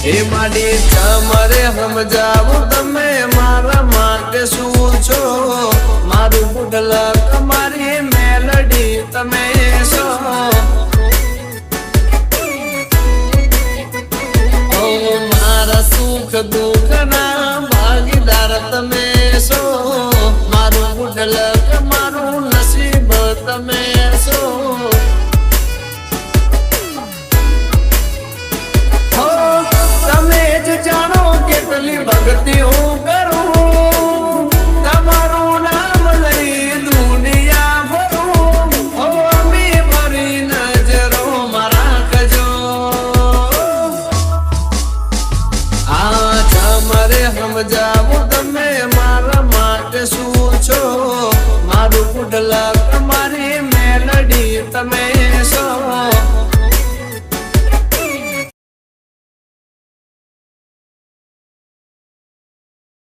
એ માડી તમારે સમજાવું તમે મારા માટે શું છો મારું ગુડલક તમારી મેલડી તમે છો મારા સુખ દુઃખ ના ભાગીદાર તમે છો મારું ગુડલક મારું નસીબ તમે છો તમે જ જાણો કેટલી ભક્તિ